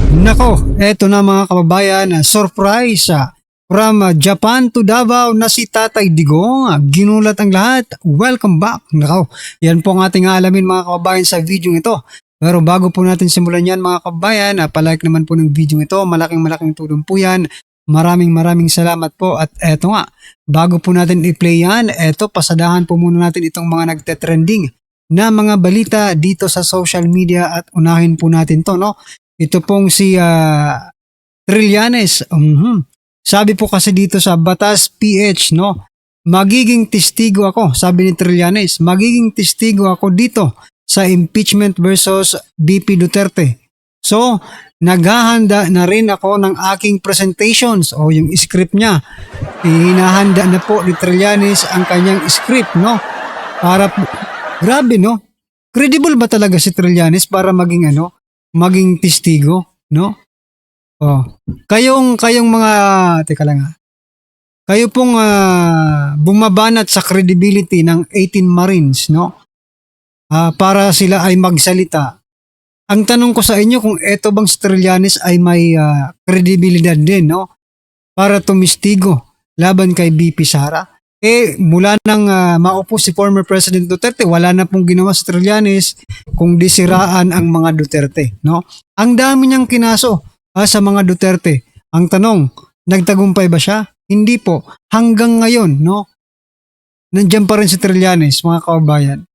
Nako, eto na mga kababayan, surprise from Japan to Davao na si Tatay Digong. Ginulat ang lahat. Welcome back. Nako, yan po ang ating aalamin mga kababayan sa video ito. Pero bago po natin simulan yan mga kababayan, palike naman po ng video ito. Malaking tulong po yan. Maraming salamat po. At eto nga, bago po natin i-play yan, eto pasadahan po muna natin itong mga nagte-trending na mga balita dito sa social media at unahin po natin to, no? Ito pong si Trillanes. Sabi po kasi dito sa Batas PH, no? Magiging testigo ako, sabi ni Trillanes. Magiging testigo ako dito sa impeachment versus BP Duterte. So, naghahanda na rin ako ng aking presentations o yung script niya. Hinahanda na po ni Trillanes ang kanyang script, no? Para grabe, no? Credible ba talaga si Trillanes para maging testigo, no? Oh. Kayong mga teka lang. Kayo pong bumabanat sa credibility ng 18 Marines, no? Para sila ay magsalita. Ang tanong ko sa inyo kung eto bang si Trillanes ay may kredibilidad din, no? Para tumistigo laban kay BP Sara. Mula nang maupo si former President Duterte, wala na pong ginawa si Trillanes kung disiraan ang mga Duterte, no? Ang dami niyang kinaso sa mga Duterte. Ang tanong, nagtagumpay ba siya? Hindi po. Hanggang ngayon, no? Nandiyan pa rin si Trillanes, mga kababayan.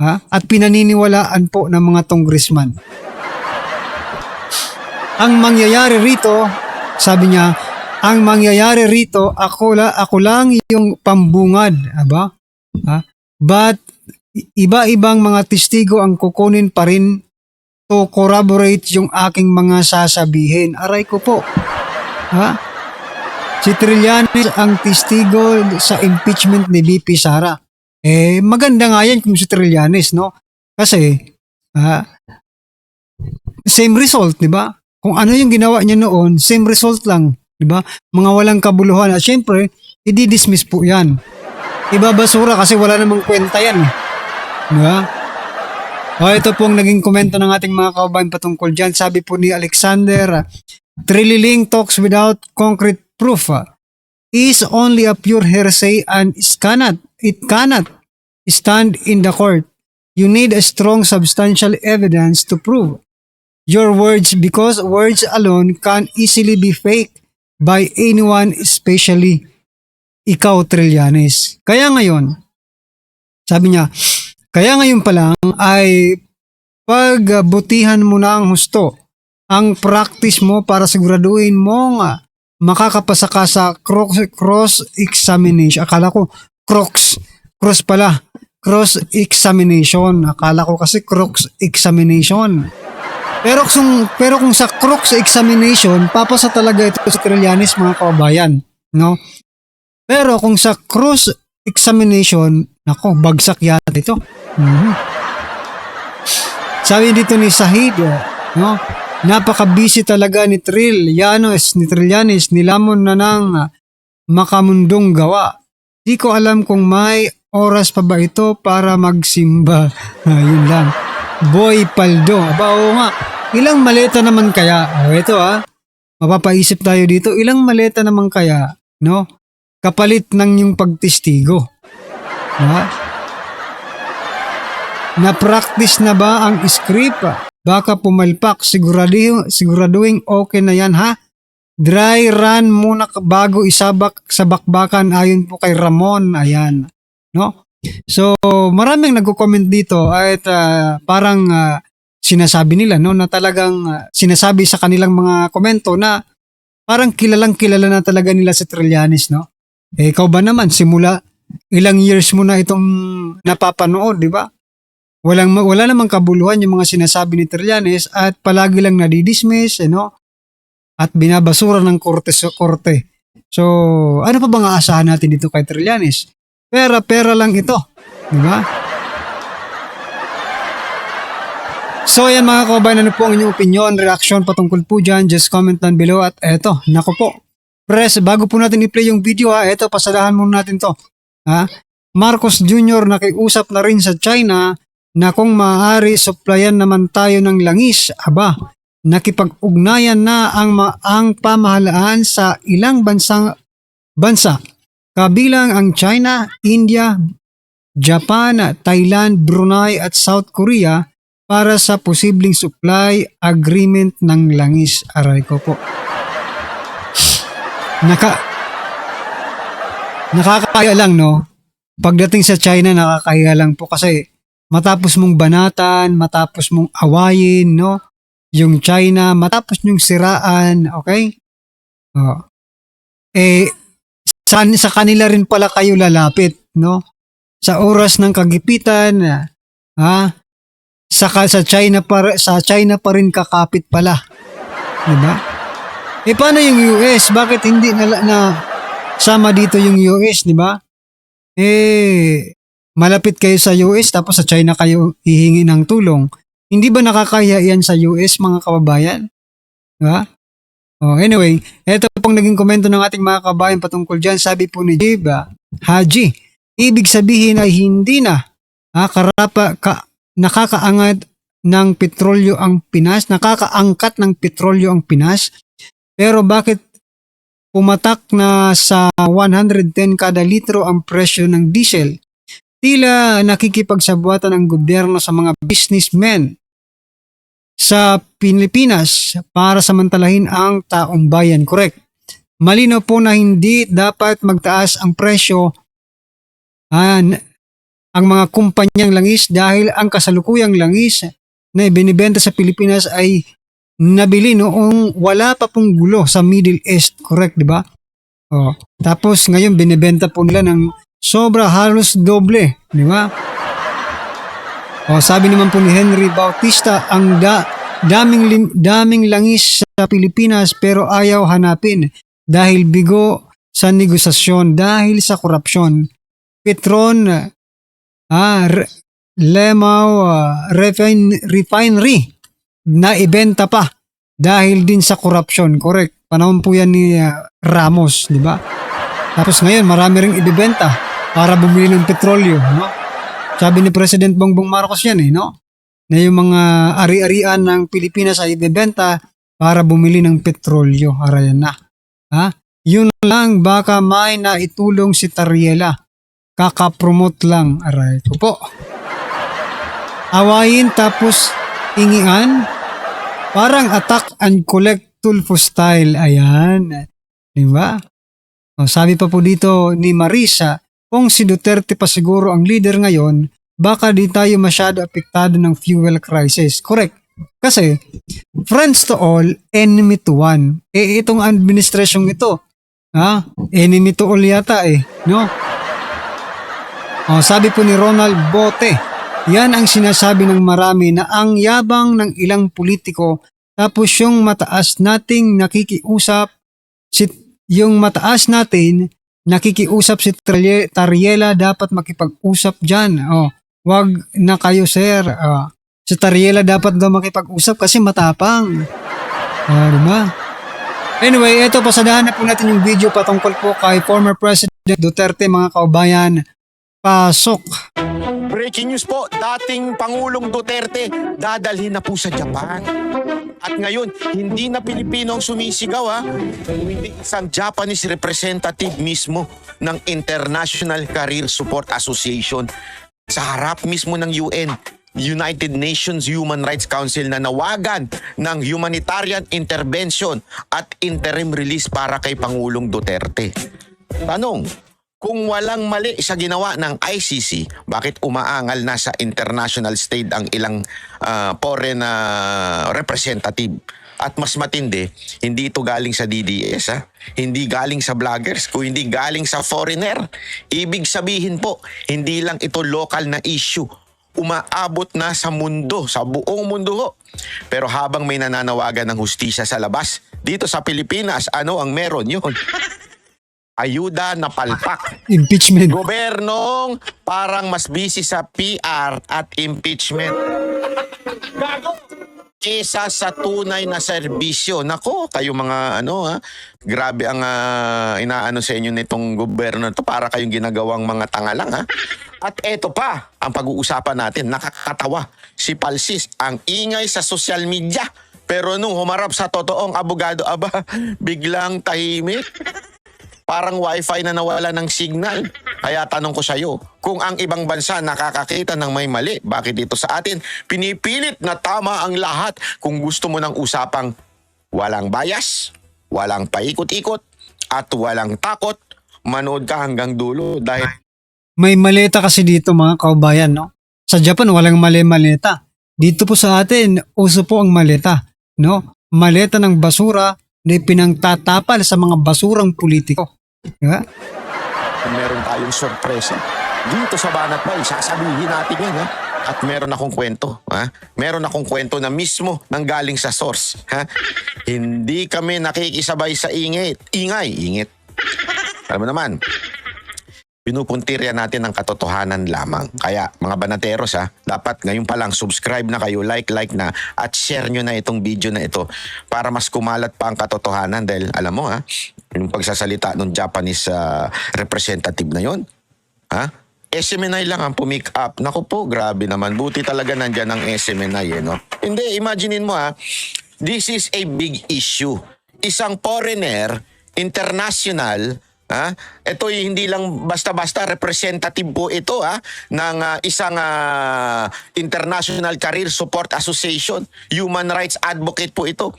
At pinaniniwalaan po ng mga congressman. Ang mangyayari rito, sabi niya, ang mangyayari rito, ako lang yung pambungad, aba? But iba-ibang mga testigo ang kukunin pa rin to corroborate yung aking mga sasabihin. Aray ko po. Si Trillanes ang testigo sa impeachment ni BP Sara. Maganda nga yan kung si Trillanes, no? Kasi same result, di ba? Kung ano yung ginawa niya noon, same result lang. Diba? Mga walang kabuluhan. At syempre, i-dismiss po yan. Ibabasura kasi wala namang kwenta yan. Diba? Ito pong naging komento ng ating mga kababayan patungkol dyan. Sabi po ni Alexander, Trilliling talks without concrete proof is only a pure hearsay and it cannot stand in the court. You need a strong substantial evidence to prove your words because words alone can easily be faked by anyone, especially ikaw, Trillanes. Kaya ngayon, sabi niya, kaya ngayon pa lang ay pagbutihan mo na ang husto, ang practice mo para siguraduhin mo nga makakapasa ka sa cross-examination. Akala ko cross pala. Cross-examination. Akala ko kasi cross-examination. Pero kung sa cross-examination, papasa talaga ito si Trillanes, mga kababayan, no? Pero kung sa cross-examination, nako, bagsak yata ito. Sabi dito ni Sahid, no? Napaka-busy talaga ni Trillanes, nilamon na ng makamundong gawa. Di ko alam kung may oras pa ba ito para magsimba. Yun lang. Boy Paldo. Oo nga. Ilang maleta naman kaya? Ito mapapaisip tayo dito. Ilang maleta naman kaya, no? Kapalit ng yung pagtestigo. Na-practice na ba ang script? Baka pumalpak. Siguraduhin okay na yan, ha? Dry run muna bago isabak sa bakbakan ayon po kay Ramon. Ayan. No? So, maraming nagko-comment dito at parang sinasabi nila, no, na talagang sinasabi sa kanilang mga komento na parang kilalang-kilala na talaga nila si Trillanes, no? Ikaw ba naman, simula ilang years mo na itong napapanood, di ba? Wala namang kabuluhan yung mga sinasabi ni Trillanes at palagi lang nadidismiss, no? At binabasura ng korte sa korte. So, ano pa bang aasahan natin dito kay Trillanes? Pera lang ito. Diba? So, yan mga kababayan, ano po ang inyong opinion, reaction patungkol po dyan? Just comment down below. At eto, nako po. Bago po natin i-play yung video, eto, pasadahan muna natin to. Marcos Jr. nakiusap na rin sa China na kung maaari supplyan naman tayo ng langis. Aba, nakipag-ugnayan na ang pamahalaan sa ilang bansa kabilang ang China, India, Japan, Thailand, Brunei at South Korea para sa posibleng supply agreement ng langis. Aray ko po. Nakakaya lang, no? Pagdating sa China, nakakaya lang po kasi matapos mong banatan, matapos mong awayin, no? Yung China, matapos nyong siraan, okay? Oh. Sa kanila rin pala kayo lalapit, no? Sa oras ng kagipitan, sa China pa rin kakapit pala, 'di ba? Paano yung US? Bakit hindi na sama dito yung US, 'di ba? Malapit kayo sa US tapos sa China kayo hihingi ng tulong. Hindi ba nakakahiya yan sa US, mga kababayan? 'Di ba? Oh, anyway, ito pong naging komento ng ating mga kabayan patungkol dyan. Sabi po ni Jiba Haji, ibig sabihin ay hindi na nakakaangkat ng petrolyo ang Pinas, pero bakit pumatak na sa 110 kada litro ang presyo ng diesel? Tila nakikipagsabuatan ang gobyerno sa mga businessmen sa Pilipinas para samantalahin ang taong bayan. Correct. Malinaw po na hindi dapat magtaas ang presyo ang mga kumpanyang langis dahil ang kasalukuyang langis na ibinibenta sa Pilipinas ay nabili noong wala pa pong gulo sa Middle East. Correct, di ba? Oh. Tapos ngayon binibenta po nila ng sobra, halos doble. Di ba? Oh, sabi naman po ni Henry Bautista, ang daming langis sa Pilipinas pero ayaw hanapin dahil bigo sa negosasyon, dahil sa korupsyon. Petron, Lemao Refinery na ibenta pa dahil din sa korupsyon. Correct. Panahon po yan ni Ramos, di ba? Tapos ngayon marami ring ibebenta para bumili ng petrolyo, no? Sabi ni President Bongbong Marcos yan, no? Na yung mga ari-arian ng Pilipinas ay ibebenta para bumili ng petrolyo. Arayan na. Yun lang, baka may naitulong si Tariela. Kakapromote lang. Aray ko po. Awayin tapos ingian. Parang attack and collect Tulfo style. Ayan. Di ba? Sabi pa po dito ni Marisa, kung si Duterte pa siguro ang leader ngayon, baka di tayo masyado apektado ng fuel crisis. Correct. Kasi, friends to all, enemy to one. Itong administrasyong ito, enemy to all yata no? Sabi po ni Ronald Bote, yan ang sinasabi ng marami na ang yabang ng ilang politiko tapos yung mataas nating nakikiusap si Tariela dapat makipag-usap dyan. Wag na kayo, sir. Si Tariela dapat daw makipag-usap kasi matapang. Diba? Anyway, ito, pasadahan na po natin yung video patungkol po kay former President Duterte, mga kaubayan. Pasok. Breaking news po, dating Pangulong Duterte dadalhin na po sa Japan. At ngayon, hindi na Pilipino ang sumisigaw hindi isang Japanese representative mismo ng International Career Support Association sa harap mismo ng UN, United Nations Human Rights Council, na nawagan ng humanitarian intervention at interim release para kay Pangulong Duterte. Tanong, kung walang mali sa ginawa ng ICC, bakit umaangal na sa international stage ang ilang foreign representative? At mas matindi, hindi ito galing sa DDS, hindi galing sa vloggers, kung hindi galing sa foreigner. Ibig sabihin po, hindi lang ito local na issue. Umaabot na sa mundo, sa buong mundo ho. Pero habang may nananawagan ng hustisya sa labas, dito sa Pilipinas, ano ang meron yun? Ayuda na palpak. Impeachment. Gobernong parang mas busy sa PR at impeachment. Gago! Kesa sa tunay na serbisyo. Nako, kayo mga grabe ang inaano sa inyo nitong gobyerno to, para kayong ginagawang mga tanga lang At eto pa ang pag-uusapan natin, nakakatawa. Si Palsis, ang ingay sa social media, Pero nung humarap sa totoong abogado, aba, biglang tahimik. Parang wifi na nawala ng signal. Kaya tanong ko sa iyo, kung ang ibang bansa nakakakita ng may mali, bakit dito sa atin pinipilit na tama ang lahat? Kung gusto mo ng usapang walang bias, walang paikot-ikot, at walang takot, manood ka hanggang dulo dahil May maleta kasi dito mga kaubayan, no? Sa Japan, walang maleta. Dito po sa atin, uso po ang maleta, no? Maleta ng basura na pinangtatapal sa mga basurang politiko. Diba? meron tayong sorpresa. Dito sa Banat Bay, sasabihin natin yan, ha? At meron akong kwento, ha? Meron akong kwento na mismo nang galing sa source, ha? Hindi kami nakikisabay sa ingit. Alam mo naman, pinupuntirya natin ang katotohanan lamang. Kaya mga banateros, ha, dapat ngayon pa lang subscribe na kayo, like na, at share nyo na itong video na ito para mas kumalat pa ang katotohanan dahil alam mo, ha, yung pagsasalita ng Japanese representative na yon, ha, SMNI lang ang pumick up. Naku po, grabe naman. Buti talaga nandyan ang SMNI, no? Hindi, imaginein mo, ha, this is a big issue. Isang foreigner, international, ha? Ito hindi lang basta-basta representative po ito, ha, ng isang International Career Support Association, human rights advocate po ito.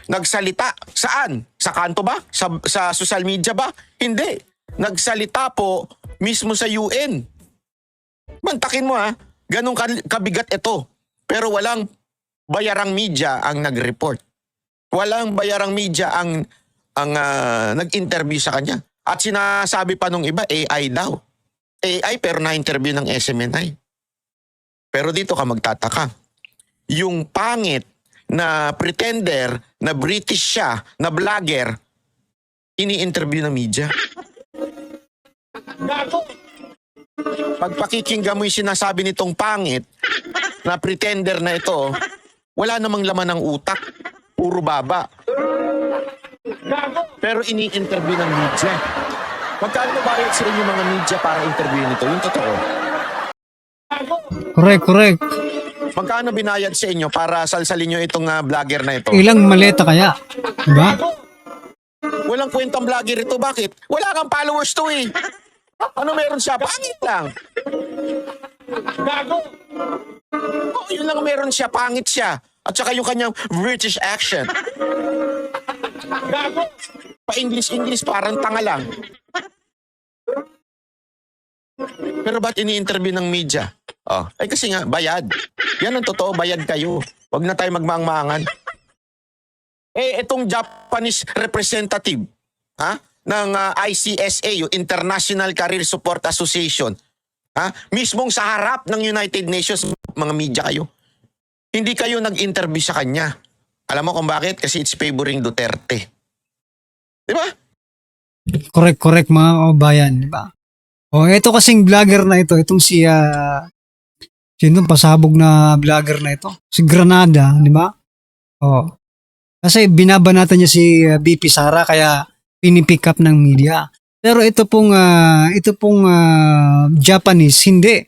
Nagsalita saan? Sa kanto ba? Sa social media ba? Hindi. Nagsalita po mismo sa UN. Mantakin mo, ha, ganun kabigat ito. Pero walang bayarang media ang nag-report. Walang bayarang media ang nag-interview sa kanya. At sinasabi pa nung iba, AI daw. AI pero na-interview ng SMNI. Pero dito ka magtataka. Yung pangit na pretender na British siya, na vlogger, ini-interview ng media. Pag pakikinggan mo yung sinasabi nitong pangit na pretender na ito, wala namang laman ng utak. Puro baba. Pero ini-interview ng media. Magkano bayad sa inyo mga media para interview nito? Yung totoo. Correct. Magkano binayad sa inyo para salsalin nyo itong vlogger na ito? Ilang maleta kaya? Diba? Walang kwentang vlogger ito. Bakit? Wala kang followers to, eh. Ano meron siya? Pangit lang. Oh, yun lang meron siya. Pangit siya. At saka yung kanyang British accent. Pa-English, parang tanga lang. Pero ba't ini-interview ng media? Oh, ay kasi nga, bayad. Yan ang totoo, bayad kayo. Huwag na tayo magmaang-maangan. Itong Japanese representative, ha, ng ICSA, yung International Career Support Association, ha, mismong sa harap ng United Nations, mga media kayo. Hindi kayo nag-interview sa kanya. Alam mo kung bakit? Kasi it's favoring Duterte. Di ba? Correct mga kabayan, di ba? O, ito kasing vlogger na ito, itong si, sino pasabog na vlogger na ito? Si Granada, di ba? O, kasi binabanatan niya si BP Sara, kaya pinipick up ng media. Pero ito pong Japanese, hindi.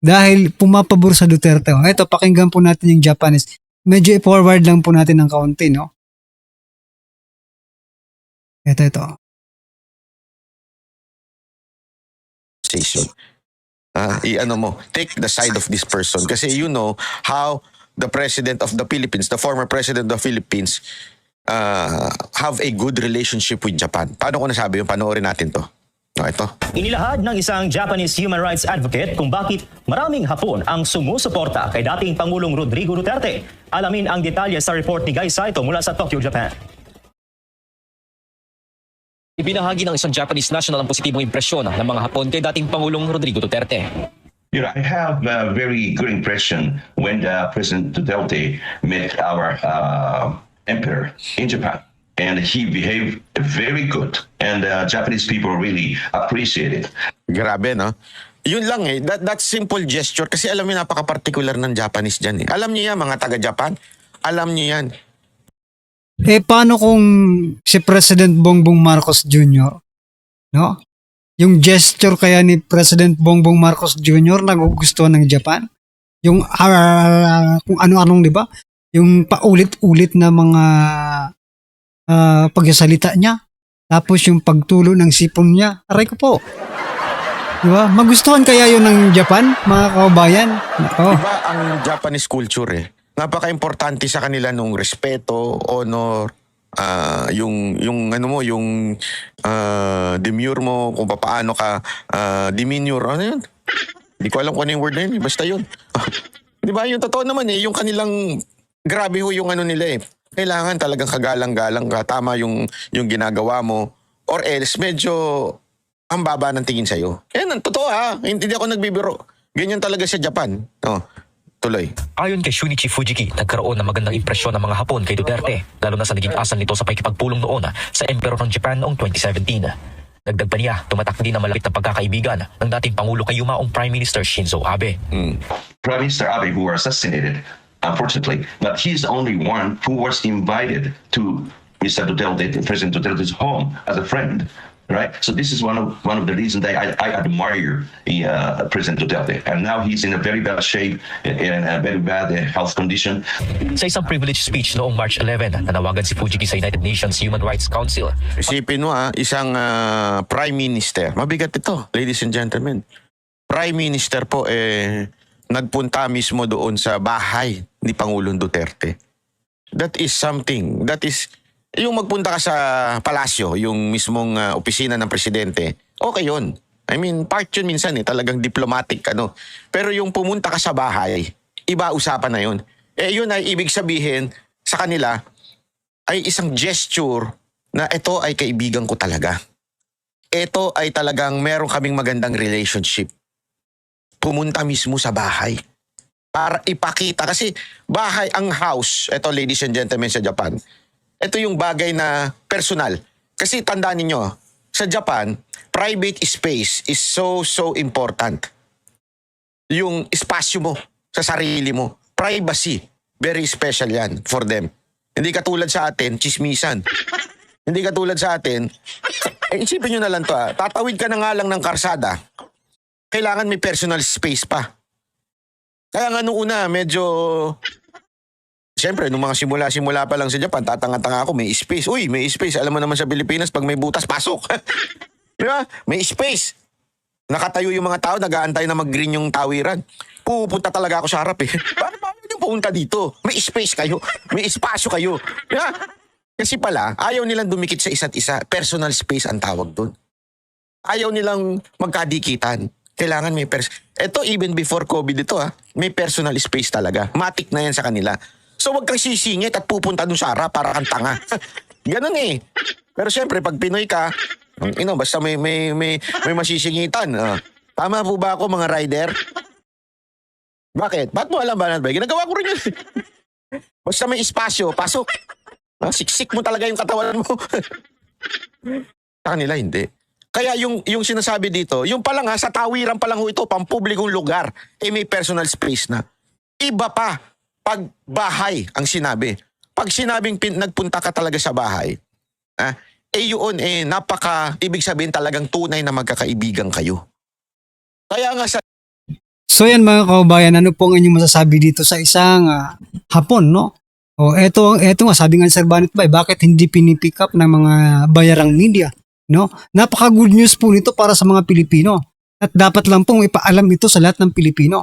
Dahil pumapabor sa Duterte. O, ito, pakinggan po natin yung Japanese. Medyo i-forward lang po natin ng kaunti, no? Ito. I-ano mo, take the side of this person kasi you know how the president of the Philippines, the former president of the Philippines have a good relationship with Japan. Paano ko nasabi yung panoorin natin to? Ito. Inilahad ng isang Japanese human rights advocate kung bakit maraming Hapon ang sumusuporta kay dating Pangulong Rodrigo Duterte. Alamin ang detalye sa report ni Guy Saito mula sa Tokyo, Japan. Ibinahagi ng isang Japanese national ang positibong impresyon ng mga Hapon kay dating Pangulong Rodrigo Duterte. You know, I have a very good impression when President Duterte met our emperor in Japan. And he behaved very good. And Japanese people really appreciate it. Grabe, no? Yun lang that simple gesture. Kasi alam niyo, napaka-particular ng Japanese dyan. Alam niyo yan, mga taga-Japan. Alam niyo yan. Paano kung si President Bongbong Marcos Jr., no? Yung gesture kaya ni President Bongbong Marcos Jr. nagugustuhan ng Japan? Yung kung ano-anong, di ba? yung paulit-ulit na mga pagsasalita niya. Tapos yung pagtulo ng sipon niya. Aray ko po. Diba? Magustuhan kaya yun ng Japan, mga kababayan? Nako. Diba ang Japanese culture napaka-importante sa kanila nung respeto, honor, yung ano mo, yung demure mo, kung paano ka demure, ano yun? Hindi ko alam kung ano yung word na yun, basta yun. Diba yung totoo naman yung kanilang, grabe ho yung ano nila Kailangan talagang kagalang-galang ka, tama yung ginagawa mo, or else medyo ang baba ng tingin sa'yo. Yan, totoo hindi ako nagbibiro. Ganyan talaga sa Japan. Tuloy. Ayon kay Shunichi Fujiki, nagkaroon ng magandang impresyon ng mga Hapon kay Duterte, lalo na sa naging asal nito sa pakikipagpulong noon sa Emperor ng Japan noong 2017. Dagdag pa niya, tumatak din ang malapit na pagkakaibigan ng dating Pangulo kay yumaong Prime Minister Shinzo Abe. Prime Minister Abe, who was assassinated, unfortunately, but he's the only one who was invited to Mr. Duterte, President Duterte's home as a friend. Right, so this is one of the reasons that I admire President Duterte, and now he's in a very bad shape, in a very bad health condition. Sa isang privilege speech noong March 11, nanawagan si Fujiki sa United Nations Human Rights Council. Isipin mo isang Prime Minister. Mabigat ito, ladies and gentlemen. Prime Minister po nagpunta mismo doon sa bahay ni Pangulong Duterte. That is something. That is yung magpunta ka sa palasyo, yung mismong opisina ng presidente, okay yun. I mean, part yun minsan talagang diplomatic Pero yung pumunta ka sa bahay, iba usapan na yun. Yun ay ibig sabihin sa kanila ay isang gesture na ito ay kaibigan ko talaga. Ito ay talagang meron kaming magandang relationship. Pumunta mismo sa bahay para ipakita. Kasi bahay, ang house, ito ladies and gentlemen sa Japan, ito yung bagay na personal. Kasi tandaan ninyo, sa Japan, private space is so important. Yung espasyo mo sa sarili mo, privacy, very special yan for them. Hindi katulad sa atin, chismisan. Hindi katulad sa atin, isipin nyo na lang to tatawid ka na nga lang ng karsada, kailangan may personal space pa. Kaya nga noong una, medyo siyempre, nung mga simula pa lang sa Japan, tatanga-tanga ako, may space. Uy, may space. Alam mo naman sa Pilipinas, pag may butas, pasok. Di ba? May space. Nakatayo yung mga tao, nag-aantay na mag-green yung tawiran. Pupunta talaga ako sa harap Paano yung pupunta dito? May space kayo. May espasyo kayo. Di ba? Kasi pala, ayaw nilang dumikit sa isa't isa. Personal space ang tawag doon. Ayaw nilang magkadikitan. Kailangan may Ito, even before COVID ito may personal space talaga. Matik na yan sa kanila. So wag kang sisingit at pupunta dun sa harap para kang tanga. Ganun Pero syempre, pag Pinoy ka, basta may masisingitan. Tama po ba ako, mga rider? Bakit? Ba't mo alam ba? Ginagawa ko rin yun. Basta may espasyo, pasok. Siksik mo talaga yung katawan mo. Sa kanila, hindi. Kaya yung sinasabi dito, yung palang sa tawiran pa lang ito, pampublikong lugar, may personal space na. Iba pa. Pag bahay ang sinabi. Pag sinabing nagpunta ka talaga sa bahay, yun ibig sabihin talagang tunay na magkakaibigan kayo. Kaya nga sa So yan mga kababayan, ano pong inyong masasabi dito sa isang Hapon, no? Eto nga, sabi nga ni Sir Banit Bay, bakit hindi pinipick up ng mga bayarang media, no? Napaka good news po nito para sa mga Pilipino. At dapat lang pong ipaalam ito sa lahat ng Pilipino.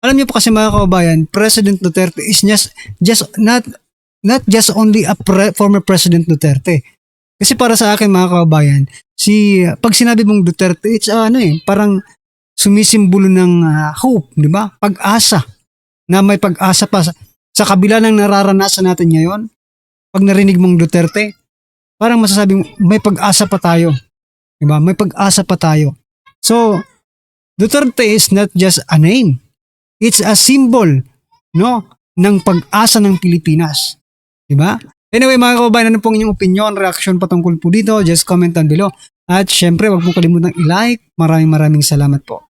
Alam niyo po kasi mga kababayan, President Duterte is not just only a former President Duterte. Kasi para sa akin mga kababayan, pag sinabi mong Duterte, it's parang sumisimbolo ng hope, di ba? Pag-asa. Na may pag-asa pa sa kabila ng nararanasan natin ngayon. Pag narinig mong Duterte, parang masasabing may pag-asa pa tayo. Di ba? May pag-asa pa tayo. So, Duterte is not just a name. It's a symbol, no, ng pag-asa ng Pilipinas. Diba? Anyway, mga kababayan, ano pong inyong opinion, reaction patungkol po dito? Just comment down below. At syempre, wag mong kalimutang i-like. Maraming salamat po.